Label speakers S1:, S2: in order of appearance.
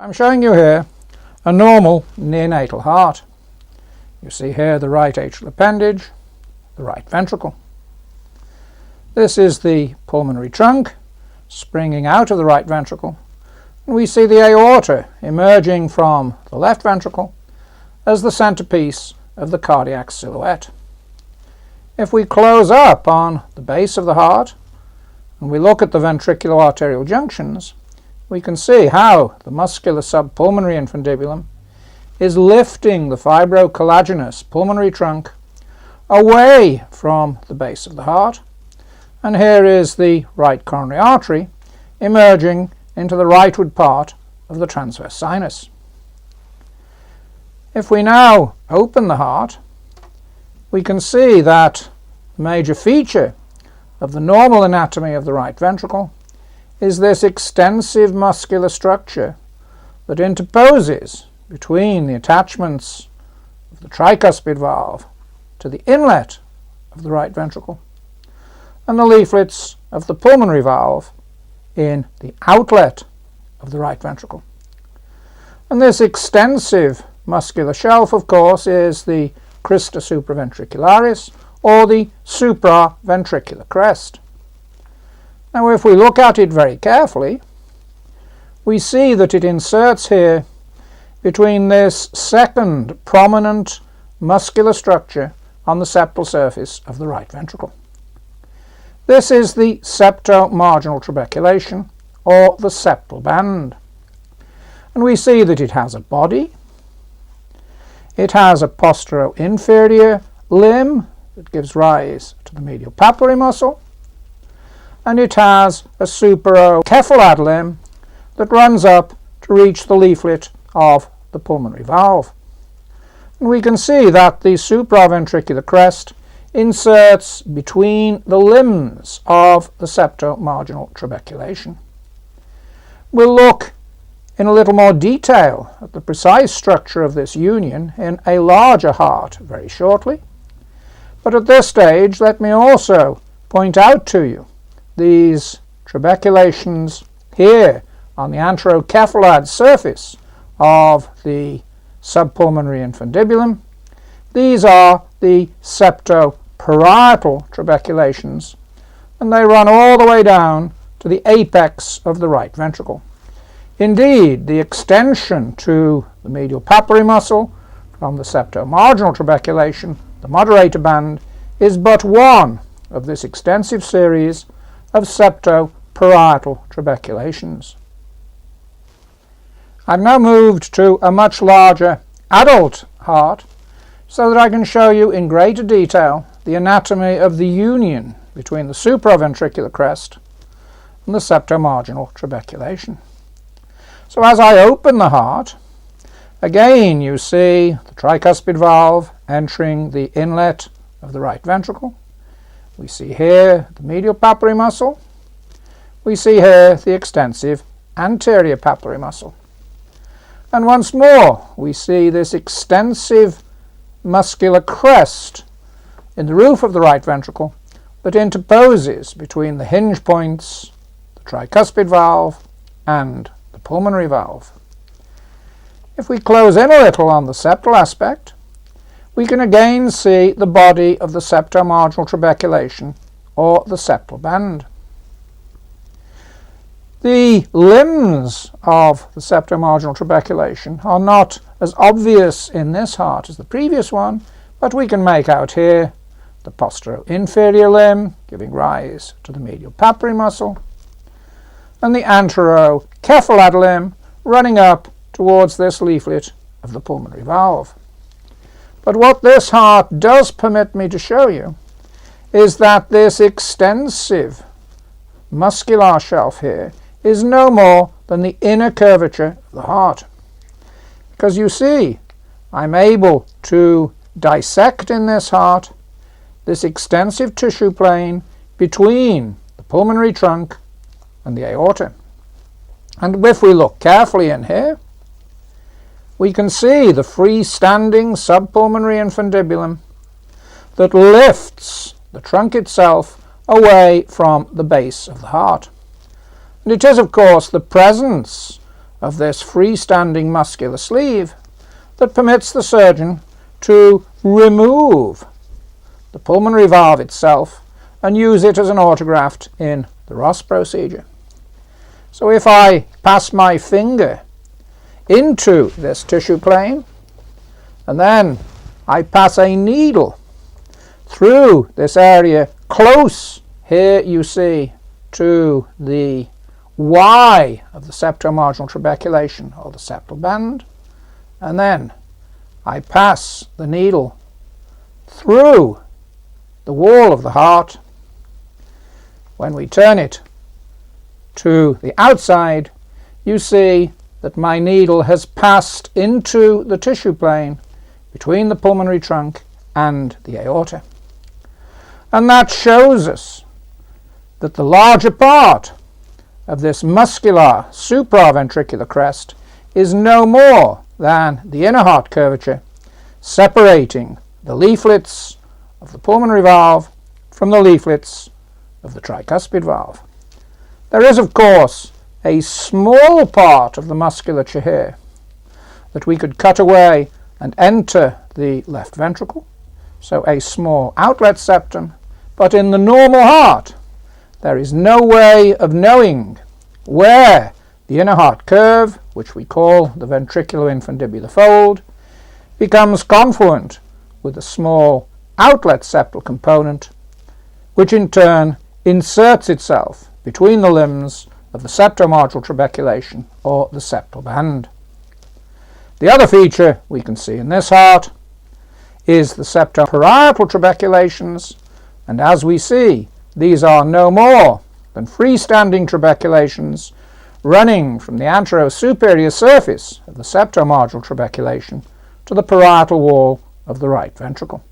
S1: I'm showing you here a normal neonatal heart. You see here the right atrial appendage, the right ventricle. This is the pulmonary trunk springing out of the right ventricle, and we see the aorta emerging from the left ventricle as the centerpiece of the cardiac silhouette. If we close up on the base of the heart and we look at the ventricular arterial junctions, we can see how the muscular subpulmonary infundibulum is lifting the fibrocollagenous pulmonary trunk away from the base of the heart. And here is the right coronary artery emerging into the rightward part of the transverse sinus. If we now open the heart, we can see that the major feature of the normal anatomy of the right ventricle is this extensive muscular structure that interposes between the attachments of the tricuspid valve to the inlet of the right ventricle and the leaflets of the pulmonary valve in the outlet of the right ventricle. And this extensive muscular shelf, of course, is the crista supraventricularis, or the supraventricular crest. Now, if we look at it very carefully, we see that it inserts here between this second prominent muscular structure on the septal surface of the right ventricle. This is the septomarginal trabeculation, or the septal band. And we see that it has a body, it has a postero-inferior limb that gives rise to the medial papillary muscle, and it has a superocephalad limb that runs up to reach the leaflet of the pulmonary valve. And we can see that the supraventricular crest inserts between the limbs of the septomarginal trabeculation. We'll look in a little more detail at the precise structure of this union in a larger heart very shortly. But at this stage, let me also point out to you these trabeculations here on the anterocephalad surface of the subpulmonary infundibulum. These are the septoparietal trabeculations, and they run all the way down to the apex of the right ventricle. Indeed, the extension to the medial papillary muscle from the septomarginal trabeculation, the moderator band, is but one of this extensive series of septoparietal trabeculations. I've now moved to a much larger adult heart so that I can show you in greater detail the anatomy of the union between the supraventricular crest and the septomarginal trabeculation. So as I open the heart, again you see the tricuspid valve entering the inlet of the right ventricle. We see here the medial papillary muscle. We see here the extensive anterior papillary muscle. And once more we see this extensive muscular crest in the roof of the right ventricle that interposes between the hinge points, the tricuspid valve, and the pulmonary valve. If we close in a little on the septal aspect, we can again see the body of the septomarginal trabeculation, or the septal band. The limbs of the septomarginal trabeculation are not as obvious in this heart as the previous one, but we can make out here the postero-inferior limb giving rise to the medial papillary muscle, and the anterocephalad limb running up towards this leaflet of the pulmonary valve. But what this heart does permit me to show you is that this extensive muscular shelf here is no more than the inner curvature of the heart. Because you see, I'm able to dissect in this heart this extensive tissue plane between the pulmonary trunk and the aorta. And if we look carefully in here, we can see the freestanding subpulmonary infundibulum that lifts the trunk itself away from the base of the heart. And it is, of course, the presence of this freestanding muscular sleeve that permits the surgeon to remove the pulmonary valve itself and use it as an autograft in the Ross procedure. So if I pass my finger into this tissue plane and then I pass a needle through this area close, here you see, to the Y of the septomarginal trabeculation or the septal band, and then I pass the needle through the wall of the heart. When we turn it to the outside, you see that my needle has passed into the tissue plane between the pulmonary trunk and the aorta. And that shows us that the larger part of this muscular supraventricular crest is no more than the inner heart curvature separating the leaflets of the pulmonary valve from the leaflets of the tricuspid valve. There is, of course, a small part of the musculature here that we could cut away and enter the left ventricle, so a small outlet septum, but in the normal heart there is no way of knowing where the inner heart curve, which we call the ventricular infundibular fold, becomes confluent with the small outlet septal component, which in turn inserts itself between the limbs of the septomarginal trabeculation or the septal band. The other feature we can see in this heart is the septoparietal trabeculations, and as we see, these are no more than freestanding trabeculations running from the anterosuperior surface of the septomarginal trabeculation to the parietal wall of the right ventricle.